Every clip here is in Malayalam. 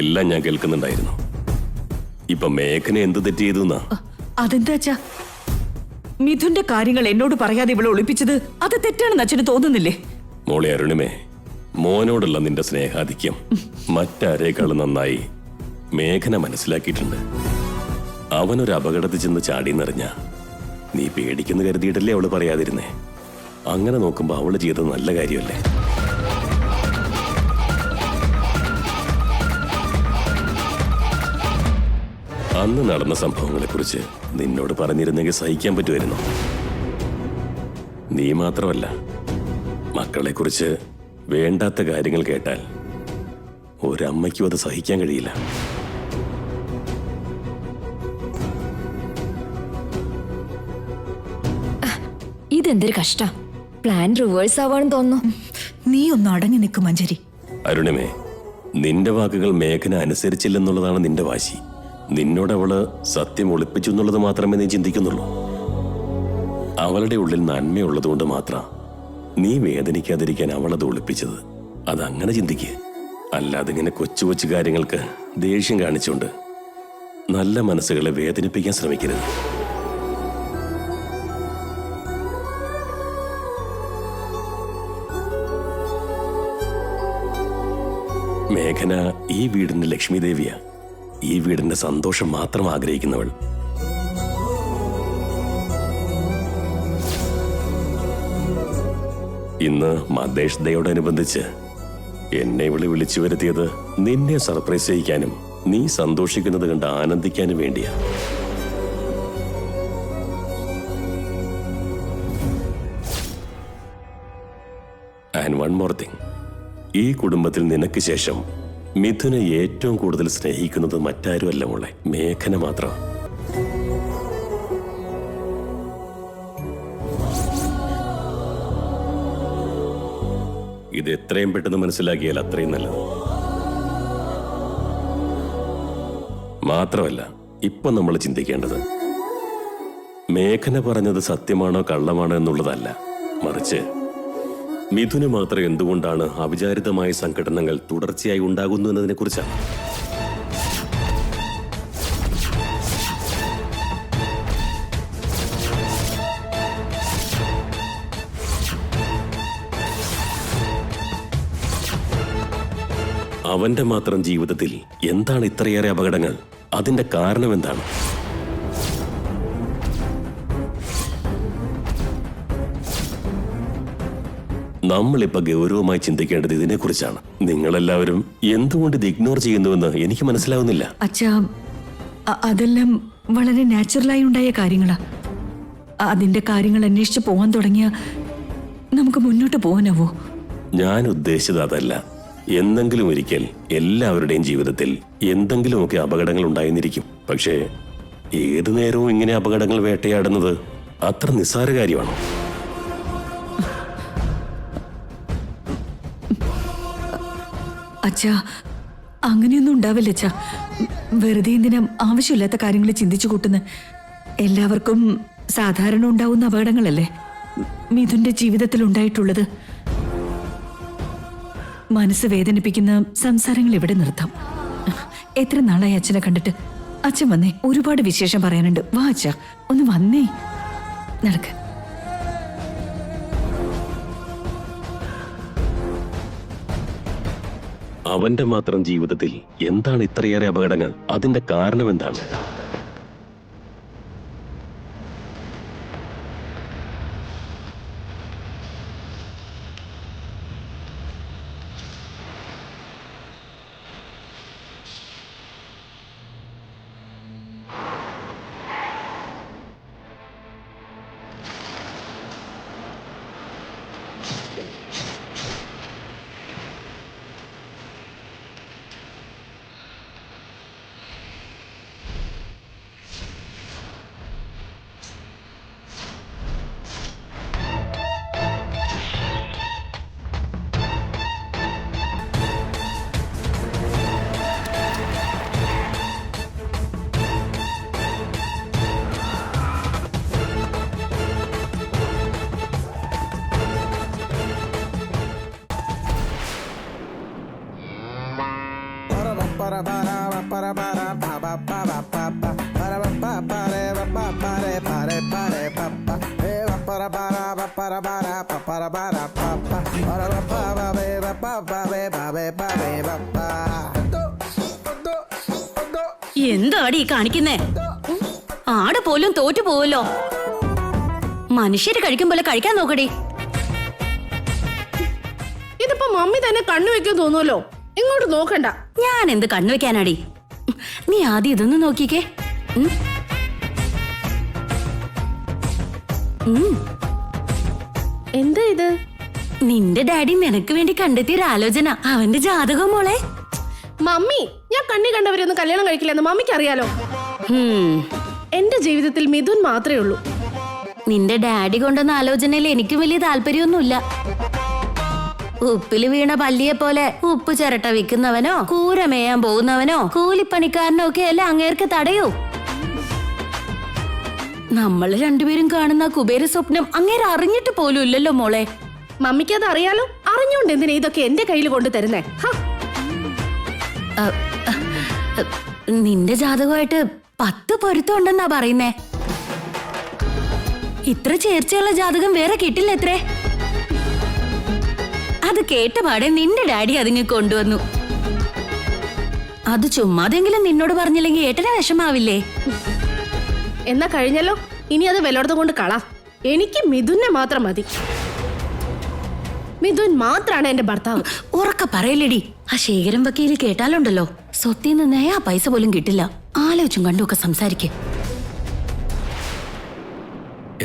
എല്ലാം ഞാൻ കേൾക്കുന്നുണ്ടായിരുന്നു. ഇപ്പൊ മേഘന എന്ത് തെറ്റ് ചെയ്തു എന്നാ? അതെന്താ അച്ഛാ, മിഥുന്റെ കാര്യങ്ങൾ എന്നോട് പറയാതെ ഇവളെ ഒളിപ്പിച്ചത് അത് തെറ്റാണെന്ന് അച്ഛന് തോന്നുന്നില്ലേ? മോളെ അരുണിമേ, മോനോടുള്ള നിന്റെ സ്നേഹാധിക്യം മറ്റാരേക്കാളും നന്നായി മേഘന മനസ്സിലാക്കിയിട്ടുണ്ട്. അവനൊരു അപകടത്തിൽ ചെന്ന് ചാടിയെന്നറിഞ്ഞ നീ പേടിക്കുന്ന കരുതിയിട്ടല്ലേ അവള് പറയാതിരുന്നേ? അങ്ങനെ നോക്കുമ്പോ അവള് ചെയ്തത് നല്ല കാര്യമല്ലേ? അന്ന് നടന്ന സംഭവങ്ങളെക്കുറിച്ച് നിന്നോട് പറഞ്ഞിരുന്നെങ്കിൽ സഹിക്കാൻ പറ്റുമായിരുന്നു. നീ മാത്രമല്ല, മക്കളെക്കുറിച്ച് വേണ്ടാത്ത കാര്യങ്ങൾ കേട്ടാൽ ഒരമ്മയ്ക്കും അത് സഹിക്കാൻ കഴിയില്ല. ഇതെന്തൊരു കഷ്ട. പ്ലാൻ റിവേഴ്സ് ആവാണെന്ന് തോന്നുന്നു. നീ ഒന്ന് അടങ്ങി നിൽക്കും മഞ്ജരി. അരുണിമേ, നിന്റെ വാക്കുകൾ മേഘന അനുസരിച്ചില്ലെന്നുള്ളതാണ് നിന്റെ വാശി. നിന്നോട് അവള് സത്യം ഒളിപ്പിച്ചു എന്നുള്ളത് മാത്രമേ നീ ചിന്തിക്കുന്നുള്ളൂ. അവളുടെ ഉള്ളിൽ നന്മയുള്ളതുകൊണ്ട് മാത്രം നീ വേദനിക്കാതിരിക്കാൻ അവളത് ഒളിപ്പിച്ചത്. അതങ്ങനെ ചിന്തിക്കുക. അല്ലാതെ ഇങ്ങനെ കൊച്ചു കൊച്ചു കാര്യങ്ങൾക്ക് ദേഷ്യം കാണിച്ചുകൊണ്ട് നല്ല മനസ്സുകളെ വേദനിപ്പിക്കാൻ ശ്രമിക്കരുത്. മേഘന ഈ വീടിന്റെ ലക്ഷ്മി ദേവിയാ. ഈ വീടിന്റെ സന്തോഷം മാത്രം ആഗ്രഹിക്കുന്നവൾ. ഇന്ന് മദേഷ് ഡേയോടനുബന്ധിച്ച് എന്നെ വിളിച്ചു വരുത്തിയത് നിന്നെ സർപ്രൈസ് ചെയ്യിക്കാനും നീ സന്തോഷിക്കുന്നത് കണ്ട് ആനന്ദിക്കാനും വേണ്ടിയാ. ആൻഡ് വൺ മോർ തിങ്, ഈ കുടുംബത്തിൽ നിനക്ക് ശേഷം മിഥുനെ ഏറ്റവും കൂടുതൽ സ്നേഹിക്കുന്നത് മറ്റാരുമല്ല മോളെ, മേഘന മാത്രം. ഇത് എത്രയും പെട്ടെന്ന് മനസ്സിലാക്കിയാൽ അത്രയും നല്ലത്. മാത്രമല്ല, ഇപ്പൊ നമ്മൾ ചിന്തിക്കേണ്ടത് മേഘന പറഞ്ഞത് സത്യമാണോ കള്ളമാണോ എന്നുള്ളതല്ല, മറിച്ച് മിഥുന് മാത്രം എന്തുകൊണ്ടാണ് അവിചാരിതമായ സംഘടനകൾ തുടർച്ചയായി ഉണ്ടാകുന്നു എന്നതിനെ കുറിച്ചാണ്. അവന്റെ മാത്രം ജീവിതത്തിൽ എന്താണ് ഇത്രയേറെ അപകടങ്ങൾ? അതിന്റെ കാരണം എന്താണ്? നമ്മളിപ്പോ ഗൗരവമായി ചിന്തിക്കേണ്ടത് ഇതിനെക്കുറിച്ചാണ്. നിങ്ങളെല്ലാവരും എന്തുകൊണ്ട് ഇത് ഇഗ്നോർ ചെയ്യുന്നുവെന്ന് എനിക്ക് മനസ്സിലാവുന്നില്ല. അച്ഛാ, അതെല്ലാം വളരെ നാച്ചുറലായി ഉണ്ടായ കാര്യങ്ങളാ. അതിന്റെ കാര്യങ്ങൾ അന്വേഷിച്ച് പോകാൻ തുടങ്ങിയ നമുക്ക് മുന്നോട്ട് പോകാനാവോ? ഞാൻ ഉദ്ദേശിച്ചത് അതല്ല. എന്തെങ്കിലും ഒരിക്കൽ എല്ലാവരുടെയും ജീവിതത്തിൽ എന്തെങ്കിലുമൊക്കെ അപകടങ്ങൾ ഉണ്ടായിരുന്നിരിക്കും. പക്ഷേ ഏതു നേരവും ഇങ്ങനെ അപകടങ്ങൾ വേട്ടയാടുന്നത് അത്ര നിസ്സാര കാര്യമാണോ? അച്ഛാ, അങ്ങനെയൊന്നും ഉണ്ടാവില്ല അച്ഛാ. വെറുതെ എന്തിനാ ആവശ്യമില്ലാത്ത കാര്യങ്ങൾ ചിന്തിച്ചു കൂട്ടുന്ന? എല്ലാവർക്കും സാധാരണ ഉണ്ടാവുന്ന അപകടങ്ങളല്ലേ മിഥുന്റെ ജീവിതത്തിൽ ഉണ്ടായിട്ടുള്ളത്. മനസ്സ് വേദനിപ്പിക്കുന്ന സംസാരങ്ങൾ ഇവിടെ നിർത്താം. എത്ര നാളായി അച്ഛനെ കണ്ടിട്ട്? അച്ഛൻ വന്നേ, ഒരുപാട് വിശേഷം പറയാനുണ്ട്. വാ അച്ഛാ, ഒന്ന് വന്നേ, നടക്ക്. അവന്റെ മാത്രം ജീവിതത്തിൽ എന്താണ് ഇത്രയേറെ അപകടങ്ങൾ? അതിന്റെ കാരണം എന്താണ്? എന്താടി കാണിക്കുന്നേ? ആട് പോലും തോറ്റു പോവല്ലോ. മനുഷ്യര് കഴിക്കും പോലെ കഴിക്കാൻ നോക്കടി. ഇതിപ്പോ മമ്മി തന്നെ കണ്ണു വെക്കാൻ തോന്നുമല്ലോ. ഇങ്ങോട്ട് നോക്കണ്ട. ഞാൻ എന്ത് കണ്ണു വെക്കാനാടി? നീ ആദ്യം ഇതൊന്ന് നോക്കിക്കേ. എന്താ ഇത്? നിന്റെ ഡാഡി നിനക്ക് വേണ്ടി കണ്ടെത്തിയൊരു ആലോചന. അവന്റെ ജാതകം മോളെ. മമ്മി, ഞാൻ കണ്ണി കണ്ടവരൊന്നും കല്യാണം കഴിക്കില്ലെന്ന് മമ്മിക്ക് അറിയാലോ. എന്റെ ജീവിതത്തിൽ മിഥുൻ മാത്രമേ ഉള്ളൂ. നിന്റെ ഡാഡി കൊണ്ടുവന്ന ആലോചനയിൽ എനിക്കും വലിയ താല്പര്യമൊന്നുമില്ല. ഉപ്പില് വീണ പല്ലിയെ പോലെ ഉപ്പ് ചിരട്ട വിൽക്കുന്നവനോ കൂര മേയാൻ പോകുന്നവനോ കൂലിപ്പണിക്കാരനോ ഒക്കെ അല്ല അങ്ങേർക്ക് തടയൂ. നമ്മൾ രണ്ടുപേരും കാണുന്ന കുബേര സ്വപ്നം അങ്ങേര് അറിഞ്ഞിട്ട് പോലും ഇല്ലല്ലോ മോളെ. മമ്മിക്ക് അത് അറിയാലോ. അറിഞ്ഞോണ്ട് എന്തിനാ ഇതൊക്കെ എന്റെ കയ്യിൽ കൊണ്ട് തരുന്നേ? നിന്റെ ജാതകമായിട്ട് 10 പൊരുത്തം ഉണ്ടെന്നാ പറയുന്നേ. ഇത്ര ചേർച്ചയുള്ള ജാതകം വേറെ കിട്ടില്ല എത്രേ. അത് കേട്ടപാടെ നിന്റെ ഡാഡി അതിങ്ങ് കൊണ്ടുവന്നു. അത് ചുമ്മാതെങ്കിലും നിന്നോട് പറഞ്ഞില്ലെങ്കിൽ ഏട്ടനെ വിഷമാവില്ലേ? എന്നാ കഴിഞ്ഞല്ലോ. ഇനി അത് വല്ലയിടത്തും കൊണ്ട് കളാ. എനിക്ക് മിഥുനെ മാത്രം മതി. മിഥുൻ മാത്രാണ് എന്റെ ഭർത്താവ്. ഉറക്കെ പറയല്ലേടി. ആ ശേഖരൻ വക്കീല് കേട്ടാലുണ്ടല്ലോ, സ്വത്തിൽ നിന്ന് ആ പൈസ പോലും കിട്ടില്ല. ആലോചിച്ചും കണ്ടുമൊക്കെ സംസാരിക്കേ.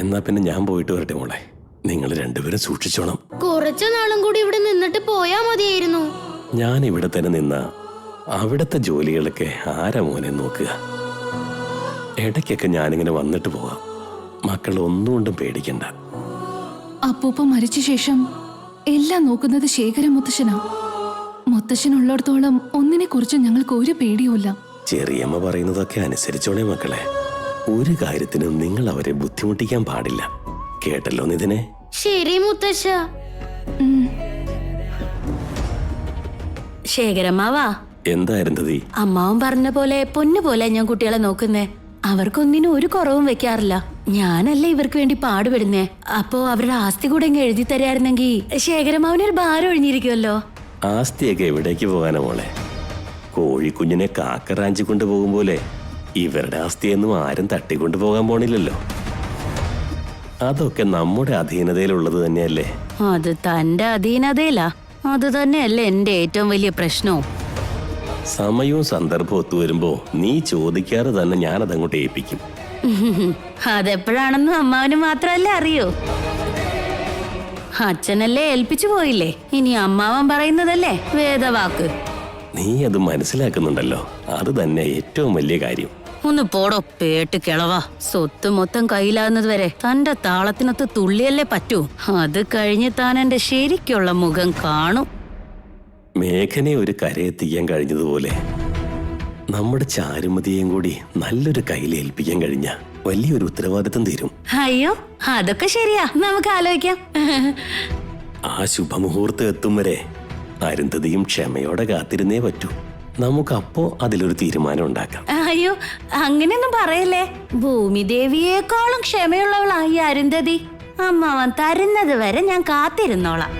എന്നാ പിന്നെ ഞാൻ പോയിട്ട് വരട്ടെ മോളെ. നിങ്ങൾ രണ്ടുപേരും സൂക്ഷിച്ചോണം. കുറച്ചു നാളും കൂടി ഇവിടെ നിന്നിട്ട് പോയാ മതിയായിരുന്നു. ഞാൻ ഇവിടെ തന്നെ നിന്ന അവിടത്തെ ജോലികളൊക്കെ ആരാ മോനെ നോക്കുക? ഇടയ്ക്കൊക്കെ ഞാനിങ്ങനെ വന്നിട്ട് പോവാം. മക്കൾ ഒന്നുകൊണ്ടും പേടിക്കണ്ട. അപ്പൂപ്പ മരിച്ച ശേഷം എല്ലാം നോക്കുന്നത് ശേഖര മുത്തശ്ശനാ. മുത്തശ്ശനുള്ളിടത്തോളം ഒന്നിനെ കുറിച്ച് ഞങ്ങൾക്ക് ഒരു പേടിയുമില്ല. ചെറിയമ്മ പറയുന്നതൊക്കെ അനുസരിച്ചോണേ മക്കളെ. ഒരു കാര്യത്തിനും നിങ്ങൾ അവരെ ബുദ്ധിമുട്ടിക്കാൻ പാടില്ല. കേട്ടല്ലോ നിതിനെ? ശരി മുത്തശ്ശ. ശേഖരമ്മാവാ. എന്തായിരുന്നതീ? അമ്മാവൻ പറഞ്ഞ പോലെ പൊന്നു പോലെ ഞാൻ കുട്ടികളെ നോക്കുന്നേ. അവർക്കൊന്നിനും ഒരു കുറവും വെക്കാറില്ല. ഞാനല്ലേ ഇവർക്ക് വേണ്ടി പാടുപെടുന്നേ. അപ്പോ അവരുടെ ആസ്തി കൂടെ ഇങ്ങ് എഴുതി തരായിരുന്നെങ്കിൽ ശേഖരമാവനൊരു ഭാരം ഒഴിഞ്ഞിരിക്കുമല്ലോ. ആസ്തിയൊക്കെ എവിടേക്ക് പോകാനാ മോളെ? കോഴിക്കുഞ്ഞിനെ കാക്ക റാഞ്ചി കൊണ്ടുപോകും പോലെ ഇവരുടെ ആസ്തിയൊന്നും ആരും തട്ടിക്കൊണ്ടു പോകാൻ പോണില്ലല്ലോ. അതൊക്കെ നമ്മുടെ അധീനതയിലുള്ളത് തന്നെയല്ലേ? അത് തന്റെ അധീനതയിലാ. അത് തന്നെയല്ലേ എന്റെ ഏറ്റവും വലിയ പ്രശ്നവും. സമയവും സന്ദർഭവും ഒത്തുവരുമ്പോ നീ ചോദിക്കാതെ തന്നെ ഞാനതങ്ങോട്ട് ഏൽപ്പിക്കും. അതെപ്പോഴാണെന്നും അമ്മാവന് മാത്രല്ലേ അറിയൂ. അച്ഛനല്ലേ ഏൽപ്പിച്ചു പോയില്ലേ. ഇനി അമ്മാവൻ പറയുന്നതല്ലേ വേദവാക്ക്. നീ അത് മനസ്സിലാക്കുന്നുണ്ടല്ലോ. അത് തന്നെ ഏറ്റവും വലിയ കാര്യം. ഒന്ന് പോടോ പേട്ട് കിളവാ. സ്വത്ത് മൊത്തം കയ്യിലാകുന്നത് വരെ തന്റെ താളത്തിനൊത്ത് തുള്ളിയല്ലേ പറ്റൂ. അത് കഴിഞ്ഞ് താൻ എന്റെ ശരിക്കുള്ള മുഖം കാണും. മേഘനെ ഒരു കരയെത്തിക്കാൻ കഴിഞ്ഞതുപോലെ നമ്മുടെ ചാരുമതിയെയും കൂടി നല്ലൊരു കയ്യിൽ ഏൽപ്പിക്കാൻ കഴിഞ്ഞ വലിയൊരു ഉത്തരവാദിത്തം തീരും. അയ്യോ അതൊക്കെ ശരിയാ, നമുക്ക് ആലോചിക്കാം. ആ ശുഭമുഹൂർത്തം എത്തും വരെ അരുന്ധതിയും ക്ഷമയോടെ കാത്തിരുന്നേ പറ്റൂ. നമുക്കപ്പോ അതിലൊരു തീരുമാനം ഉണ്ടാക്കാം. അയ്യോ അങ്ങനെയൊന്നും പറയല്ലേ. ഭൂമിദേവിയേക്കാളും ക്ഷമയുള്ളവളായി അരുന്ധതി. അമ്മാവൻ തരുന്നത് വരെ ഞാൻ കാത്തിരുന്നോളാം.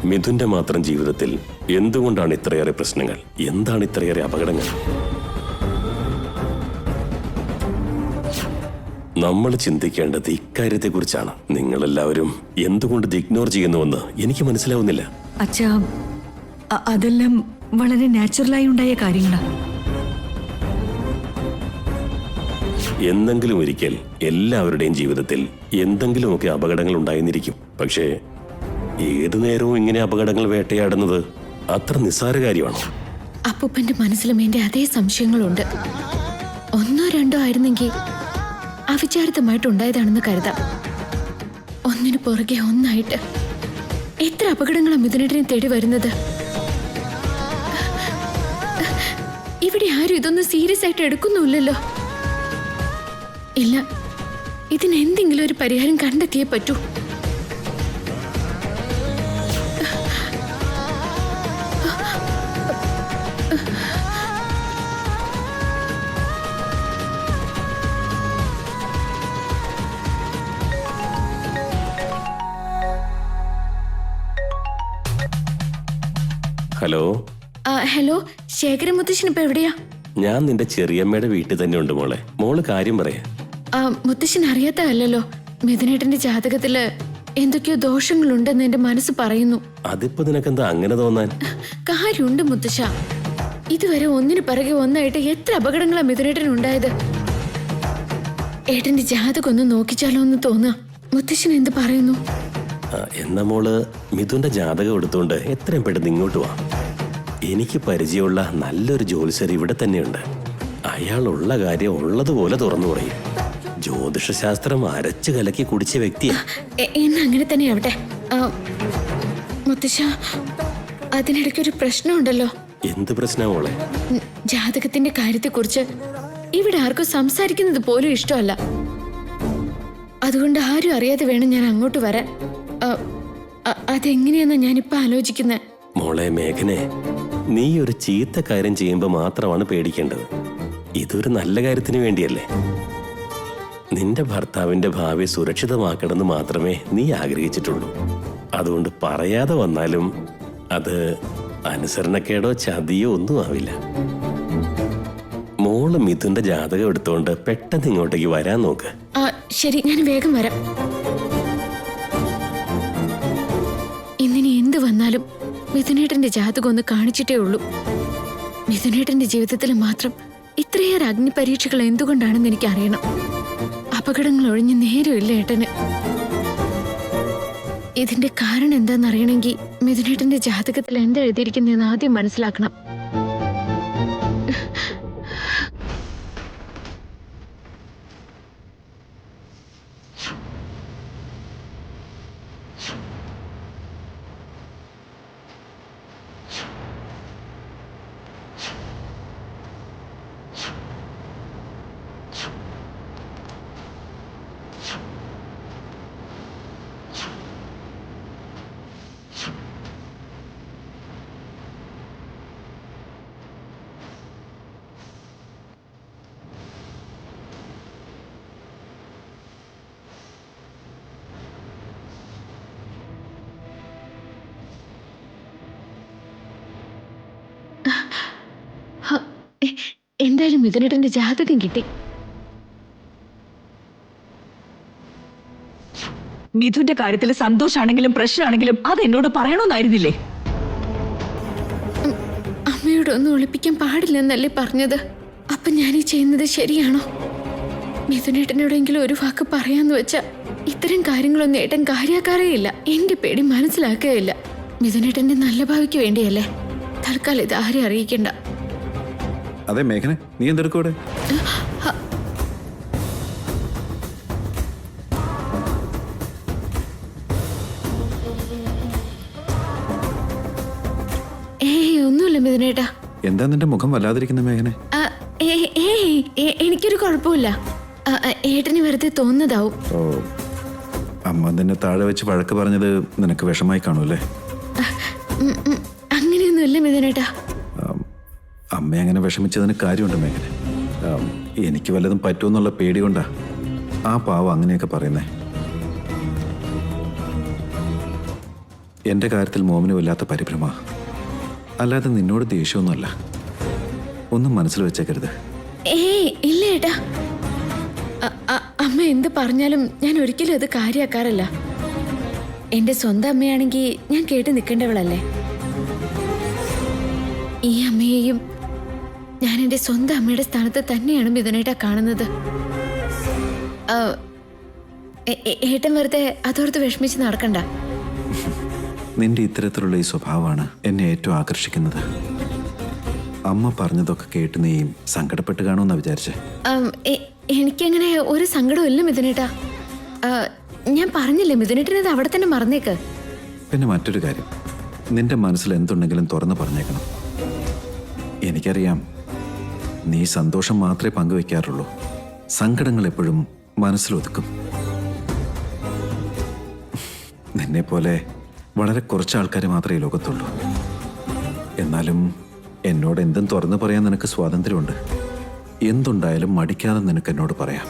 മിഥുന്റെ മാത്രം ജീവിതത്തിൽ എന്തുകൊണ്ടാണ് ഇത്രയേറെ പ്രശ്നങ്ങൾ? എന്താണ് ഇത്രയേറെ അപകടങ്ങൾ? നമ്മൾ ചിന്തിക്കേണ്ടത് ഇക്കാര്യത്തെക്കുറിച്ചാണ്. നിങ്ങളെല്ലാവരും എന്തുകൊണ്ട് ഇത് ഇഗ്നോർ ചെയ്യുന്നുവെന്ന് എനിക്ക് മനസ്സിലാവുന്നില്ല. അച്ഛാ, അതെല്ലാം വളരെ നാച്ചുറലായി ഉണ്ടായ കാര്യങ്ങളാണ്. എന്തെങ്കിലും ഒരിക്കൽ എല്ലാവരുടെയും ജീവിതത്തിൽ എന്തെങ്കിലുമൊക്കെ അപകടങ്ങൾ ഉണ്ടായിരുന്നിരിക്കും. പക്ഷേ ഏതു നേരവും ഇങ്ങനെ അപകടങ്ങൾ വേട്ടയാടുന്നത് അത്ര നിസ്സാര കാര്യമാണോ? അപ്പൂപ്പന്റെ മനസ്സിലും എന്റെ അതേ സംശയങ്ങളുണ്ട്. 1 or 2 ആയിരുന്നെങ്കിൽ അവിചാരിതമായിട്ടുണ്ടായതാണെന്ന് കരുതാം. ഒന്നിനു പുറകെ ഒന്നായിട്ട് എത്ര അപകടങ്ങളാണ് മിഥുനേട്ടനെ തേടി വരുന്നത്. ഇവിടെ ആരും ഇതൊന്നും സീരിയസ് ആയിട്ട് എടുക്കുന്നുമില്ലല്ലോ. ഇല്ല, ഇതിന് എന്തെങ്കിലും ഒരു പരിഹാരം കണ്ടെത്തിയേ പറ്റൂ. ഹലോ, ഹലോ, ശേഖരൻ മുത്തശ്ശൻ ഇപ്പൊ എവിടെയാ? ഞാൻ നിന്റെ ചെറിയമ്മയുടെ വീട്ടിൽ തന്നെ ഉണ്ട് മോളെ. മോള് കാര്യം പറയാ. മുത്തശ്ശൻ അറിയാത്തതല്ലോ, മിഥുനേട്ടന്റെ ജാതകത്തില് എന്തൊക്കെയോ ദോഷങ്ങളുണ്ടെന്ന് എന്റെ മനസ്സ് പറയുന്നു. അതിപ്പോ നിനക്കെന്താ അങ്ങനെ തോന്നാൻ? കാര്യമുണ്ട് മുത്തശ്ശ. ഇതുവരെ ഒന്നിനു പിറകെ ഒന്നായിട്ട് എത്ര അപകടങ്ങളാ മിഥുനേട്ടൻ ഉണ്ടായത്. ഏട്ടന്റെ ജാതകം ഒന്ന് നോക്കിച്ചാലോ എന്ന് തോന്നുക. മുത്തശ്ശൻ എന്ത് പറയുന്നു? എന്നാ മോള് മിഥുന്റെ ജാതകം എടുത്തുകൊണ്ട് എത്രയും പെട്ടെന്ന് ഇങ്ങോട്ട് വാ. എനിക്ക് പരിചയമുള്ള നല്ലൊരു ജ്യോത്സ്യർ ഇവിടെ തന്നെയുണ്ട്. അയാളുള്ള കാര്യം ഉള്ളതുപോലെ തുറന്നു പറയും. ജ്യോതിഷശാസ്ത്രം അരച്ചു കലക്കി കുടിച്ച വ്യക്തിയാ. എന്നാ അങ്ങനെ തന്നെ ആവട്ടെ. മുത്തശ്ശ, അതിനിടയ്ക്കൊരു പ്രശ്നമുണ്ടല്ലോ. എന്ത് പ്രശ്നം മോളെ? ജാതകത്തിന്റെ കാര്യത്തെക്കുറിച്ച് ഇവിടെ ആർക്കും സംസാരിക്കുന്നത് പോലും ഇഷ്ടമല്ല. അതുകൊണ്ട് ആരും അറിയാതെ വേണം ഞാൻ അങ്ങോട്ട് വരാൻ. അതെങ്ങനെയാന്നാ ഞാനിപ്പോ ആലോചിക്കുന്നത്. മോളെ മേഘനെ, നീ ഒരു ചീത്ത കാര്യം ചെയ്യുമ്പോൾ മാത്രമാണ് പേടിക്കേണ്ടത്. ഇതൊരു നല്ല കാര്യത്തിന് വേണ്ടിയല്ലേ. നിന്റെ ഭർത്താവിന്റെ ഭാവി സുരക്ഷിതമാക്കണമെന്ന് മാത്രമേ നീ ആഗ്രഹിച്ചിട്ടുള്ളൂ. അതുകൊണ്ട് പറയാതെ വന്നാലും അത് അനുസരണക്കേടോ ചതിയോ ഒന്നും ആവില്ല. മോള് മിഥുന്റെ ജാതകം എടുത്തുകൊണ്ട് പെട്ടെന്ന് ഇങ്ങോട്ടേക്ക് വരാൻ നോക്ക്. ശരി, ഞാൻ വേഗം വരാം. ഇന്നിനി എന്ത് വന്നാലും മിഥുനേട്ടന്റെ ജാതകം ഒന്ന് കാണിച്ചിട്ടേ ഉള്ളൂ. മിഥുനേട്ടന്റെ ജീവിതത്തിൽ മാത്രം ഇത്രയേറെ അഗ്നിപരീക്ഷകൾ എന്തുകൊണ്ടാണെന്ന് എനിക്ക് അറിയണം. അപകടങ്ങൾ ഒഴിഞ്ഞ് നേരമില്ല ഏട്ടന്. ഇതിന്റെ കാരണം എന്താണെന്നറിയണമെങ്കിൽ മിഥുനേട്ടന്റെ ജാതകത്തിൽ എന്താ എഴുതിയിരിക്കുന്നതെന്ന് ആദ്യം മനസ്സിലാക്കണം. എന്തായാലും മിഥുനേട്ടന്റെ ജാതകം കിട്ടി. മിഥുന്റെ കാര്യത്തിൽ സന്തോഷാണെങ്കിലും പ്രശ്നമാണെങ്കിലും അത് എന്നോട് പറയണമെന്നായിരുന്നില്ലേ? അമ്മയോടൊന്നും ഒളിപ്പിക്കാൻ പാടില്ലെന്നല്ലേ പറഞ്ഞത്. അപ്പൊ ഞാനീ ചെയ്യുന്നത് ശരിയാണോ? മിഥുനേട്ടനോടെങ്കിലും ഒരു വാക്ക് പറയാന്ന് വെച്ചാ ഇത്തരം കാര്യങ്ങളൊന്നും ഏട്ടൻ കാര്യാക്കാറേയില്ല. എന്റെ പേടി മനസ്സിലാക്കുകയില്ല. മിഥുനേട്ടന്റെ നല്ല ഭാവിക്ക് വേണ്ടിയല്ലേ. തൽക്കാലം ഇത് ആരെ അറിയിക്കണ്ട. അതെ മേഘന, നീ എന്തെടുക്കൂടെ? ഒന്നുമില്ല മിഥുനേട്ടാ. എന്താ നിന്റെ മുഖം വല്ലാതിരിക്കുന്ന മേഘനെ? എനിക്കൊരു കുഴപ്പമില്ല. ഏട്ടന് വെറുതെ തോന്നുന്നതാവും. ഓ, അമ്മ നിന്നെ താഴെ വെച്ച് വഴക്ക് പറഞ്ഞത് നിനക്ക് വിഷമായി കാണൂല്ലേ? അങ്ങനെയൊന്നുമില്ല മിഥുനേട്ടാ. അമ്മ അങ്ങനെ വിഷമിച്ചതിന് കാര്യമുണ്ട് മേഘനെ. എനിക്ക് വല്ലതും പറ്റുമെന്നുള്ള പേടി കൊണ്ടാ ആ പാവം അങ്ങനെയൊക്കെ പറയുന്നേ. എന്റെ കാര്യത്തിൽ മോമിന് വല്ലാത്ത പരിഭ്രമ, അല്ലാതെ നിന്നോട് ദേഷ്യമൊന്നുമല്ല. ഒന്നും മനസ്സിൽ വെച്ചേക്കരുത്. ഇല്ല ഏട്ടാ. അമ്മ എന്ത് പറഞ്ഞാലും ഞാൻ ഒരിക്കലും അത് കാര്യാക്കാറില്ല. എന്റെ സ്വന്തം അമ്മയാണെങ്കിൽ ഞാൻ കേട്ട് നിൽക്കേണ്ടവളല്ലേ. ഈ അമ്മയെയും ഞാൻ എന്റെ സ്വന്തം അമ്മയുടെ സ്ഥാനത്ത് തന്നെയാണ് മിഥുനേട്ടാ കാണുന്നത്. ഏട്ടൻ വെറുതെ അതോർത്ത് വിഷമിച്ച് നടക്കണ്ട. നിന്റെ ഇത്തരത്തിലുള്ള ഈ സ്വഭാവമാണ് എന്നെ ഏറ്റവും ആകർഷിക്കുന്നത്. അമ്മ പറഞ്ഞതൊക്കെ കേട്ട് നീ സങ്കടപ്പെട്ട് കാണുമെന്നാ വിചാരിച്ചേ? എനിക്കങ്ങനെ ഒരു സങ്കടവും ഇല്ല മിഥുനേട്ടാ. ഞാൻ പറഞ്ഞില്ലേ, മിഥുനേട്ടനത് അവിടെ തന്നെ മറന്നേക്ക്. പിന്നെ മറ്റൊരു കാര്യം, നിന്റെ മനസ്സിൽ എന്തുണ്ടെങ്കിലും തുറന്ന് പറഞ്ഞേക്കണം. എനിക്കറിയാം നീ സന്തോഷം മാത്രമേ പങ്കുവെക്കാറുള്ളൂ. സങ്കടങ്ങൾ എപ്പോഴും മനസ്സിലൊതുക്കും. നിന്നെപ്പോലെ വളരെ കുറച്ച് ആൾക്കാർ മാത്രമേ ഈ ലോകത്തുള്ളൂ. എന്നാലും എന്നോട് എന്തും തുറന്നു പറയാൻ നിനക്ക് സ്വാതന്ത്ര്യമുണ്ട്. എന്തുണ്ടായാലും മടിക്കാതെ നിനക്ക് എന്നോട് പറയാം.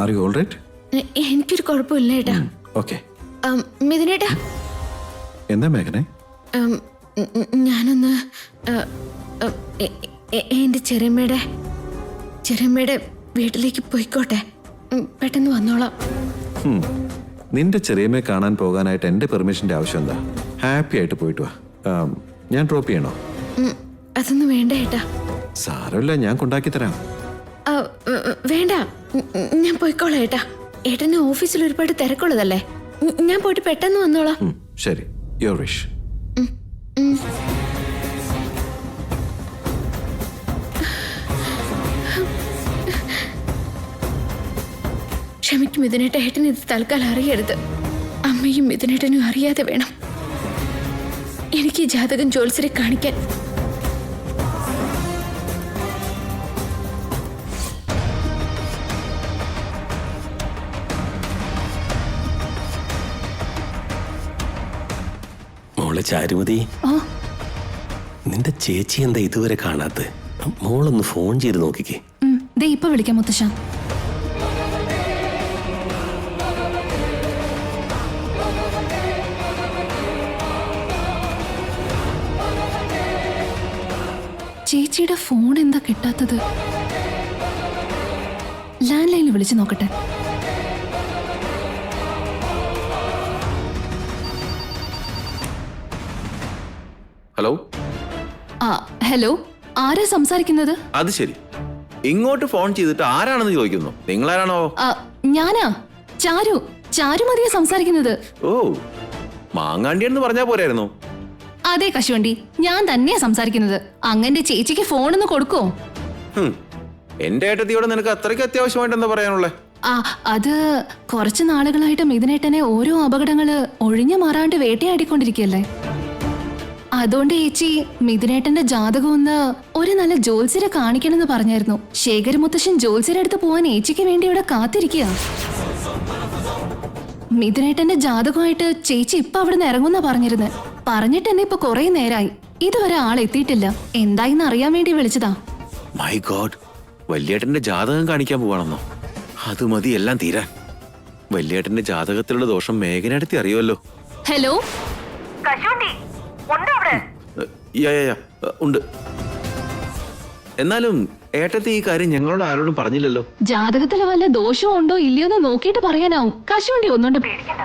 Are you all right? എനിക്കൊരു കുഴപ്പമില്ല ഏട്ടാ. ഓക്കെ. മിഥുനേട്ടാ, എന്താ മേഘനെ? ഞാനൊന്ന് എൻ്റെ ചെറിയമ്മയുടെ വീട്ടിലേക്ക് പോയിക്കോട്ടെ. പെട്ടെന്ന് വന്നോളാം. നിന്റെ ചെറിയമ്മയെ കാണാൻ പോകാനായിട്ട് എൻ്റെ പെർമിഷൻ്റെ ആവശ്യം എന്താ? ഹാപ്പി ആയിട്ട് പോയിട്ട് വാ. ഞാൻ ഡ്രോപ്പ് ചെയ്യണോ? അതൊന്നും വേണ്ട ഏട്ടാ. സാരമില്ല, ഞാൻ കൊണ്ടാക്കി തരാം. വേണ്ട, ഞാൻ പോയിക്കോളാം ഏട്ടാ. ഏട്ടന് ഓഫീസിൽ ഒരുപാട് തിരക്കുള്ളതല്ലേ. ഞാൻ പോയിട്ട് പെട്ടെന്ന് വന്നോളാം. ശരി, യുവർ വിഷ്. ക്ഷമിക്കും മിഥുനേട്ട, ഏട്ടന് ഇത് തൽക്കാലം അറിയരുത്. അമ്മയും മിഥുനേട്ടനും അറിയാതെ വേണം എനിക്ക് ഈ ജാതകം ജോത്സ്യരെ കാണിക്കാൻ. മോളെ ചാരുമതി, നിന്റെ ചേച്ചി എന്താ ഇതുവരെ കാണാത്ത? മോളൊന്ന് ഫോൺ ചെയ്ത് നോക്കിക്കേ. ദേ ഇപ്പൊ വിളിക്കാം മുത്തശ്ശ. ചേച്ചിയുടെ ഫോൺ എന്താ കിട്ടാത്തത്? ലാൻഡ് ലൈനിൽ വിളിച്ചു നോക്കട്ടെ. ഹലോ. ഹലോ, ആരാ സംസാരിക്കുന്നത്? അത് ശരി, ഇങ്ങോട്ട് ഫോൺ ചെയ്തിട്ട് ആരാണെന്ന് ചോദിക്കുന്നു. നിങ്ങളാരാണോ? ഞാനാ, ചാരുമതിയാ സംസാരിക്കുന്നത്. ഓ, മാങ്ങാണ്ടിയെന്ന് പറഞ്ഞാ പോരായിരുന്നു. അതെ കശുവണ്ടി, ഞാൻ തന്നെയാ സംസാരിക്കുന്നത്. അങ്ങന്റെ ചേച്ചിക്ക് ഫോണൊന്ന് കൊടുക്കോ? എന്റെ ഏട്ടത്തിയോട് നിനക്ക് അത്രയ്ക്ക് അത്യാവശ്യമായിട്ട് എന്താ പറയാനുള്ളേ? അത് കുറച്ച് നാളുകളായിട്ട് മിഥുനേട്ടനെ ഓരോ അപകടങ്ങള് ഒഴിഞ്ഞു മാറാണ്ട് വേട്ടയാടിക്കൊണ്ടിരിക്കുകയല്ലേ. അതുകൊണ്ട് ചേച്ചി മിഥുനേട്ടന്റെ ജാതകം ഒന്ന് ഒരു നല്ല ജോത്സ്യരെ കാണിക്കണമെന്ന് പറഞ്ഞായിരുന്നു. ശേഖരമുത്തശ്ശൻ ജോത്സ്യരെ അടുത്ത് പോവാൻ ചേച്ചിക്ക് വേണ്ടി ഇവിടെ കാത്തിരിക്കുക. മിഥുനേട്ടന്റെ ജാതകമായിട്ട് ചേച്ചി ഇപ്പൊ അവിടുന്ന് ഇറങ്ങുന്ന പറഞ്ഞിട്ട് എന്നെ ഇപ്പൊ കുറെ നേരായി. ഇതുവരെ ആളെത്തിയിട്ടില്ല. എന്തായിന്ന് അറിയാൻ വേണ്ടി വിളിച്ചതാ. മൈ ഗോഡ്, വല്യേട്ടന്റെ ജാതകം കാണിക്കാൻ പോവാണെന്നോ? അത് മതി എല്ലാം തീരാൻ. വല്യേട്ടന്റെ ജാതകത്തിലുള്ള ദോഷം മേഘനടുത്ത് അറിയുമല്ലോ. ഹലോ, ഉണ്ട്. എന്നാലും ഏട്ടത്തി ഈ കാര്യം ഞങ്ങളോട് ആരോടും പറഞ്ഞില്ലല്ലോ. ജാതകത്തില് വല്ല ദോഷവും ഉണ്ടോ ഇല്ലയോ എന്ന് നോക്കിയിട്ട് പറയാനാവും. കശുവണ്ടി ഒന്നുകൊണ്ട് പേടിക്കണ്ട.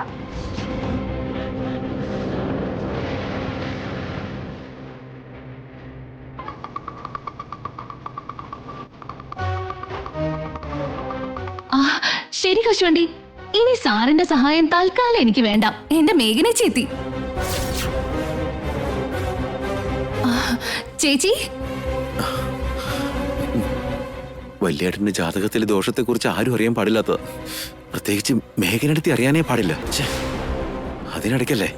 ശരി കശുവണ്ടി, ഇനി സാറിന്റെ സഹായം തൽക്കാലം എനിക്ക് വേണ്ട. എന്റെ മേഘനെ ചേത്തി. ചേച്ചി, വല്യേട്ടന്റെ ജാതകത്തിലെ ദോഷത്തെക്കുറിച്ച് ആരും അറിയാൻ പാടില്ലാത്തത്, പ്രത്യേകിച്ച് മേഘനടുത്ത് അറിയാനേ പാടില്ല. അതിനിടയ്ക്കല്ലേ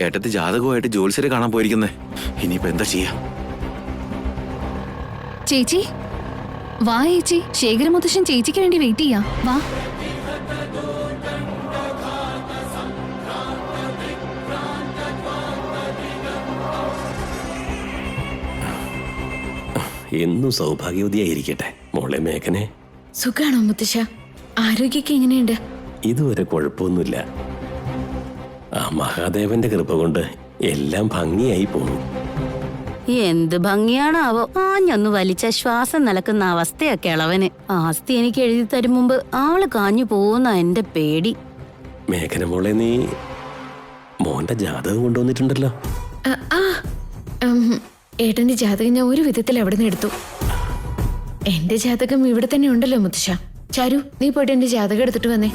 ഏട്ടത്തി ജാതകമായിട്ട് ജോത്സ്യരെ കാണാൻ പോയിരിക്കുന്നേ. ഇനിയിപ്പോ എന്താ ചെയ്യാ? ചേച്ചി വാ. ചേച്ചി, ശേഖരമുത്തശ്ശൻ ചേച്ചിക്ക് വേണ്ടി വെയിറ്റ് ചെയ്യാ. വാ. എന്നും സൗഭാഗ്യവതിയായിരിക്കട്ടെ മോളെ മേഘനെ. സുഖാണോ മുത്തശ്ശ? ആരോഗ്യമൊക്കെ എങ്ങനെയുണ്ട്? ഇതുവരെ കുഴപ്പമൊന്നുമില്ല. ആ മഹാദേവന്റെ കൃപ കൊണ്ട് എല്ലാം ഭംഗിയായി പോണു. എന്ത് ഭംഗിയാണാവോ. ആഞ്ഞൊന്ന് വലിച്ച ശ്വാസം നിലക്കുന്ന അവസ്ഥയൊക്കെ ഇളവന്. ആസ്തി എനിക്ക് എഴുതി തരും മുമ്പ് ആള് കാഞ്ഞു പോകുന്ന എന്റെ പേടി. മേഘന മോളെ, നീ മോന്റെ ജാതകം കൊണ്ടുവന്നിട്ടുണ്ടല്ലോ. ഏട്ടന്റെ ജാതകം ഞാൻ ഒരു വിധത്തിൽ അവിടെ നിന്ന് എടുത്തു. എന്റെ ജാതകം ഇവിടെ തന്നെ ഉണ്ടല്ലോ മുത്തശ്ശ. ചാരു, നീ പോയിട്ട് എന്റെ ജാതകം എടുത്തിട്ട് വന്നേ.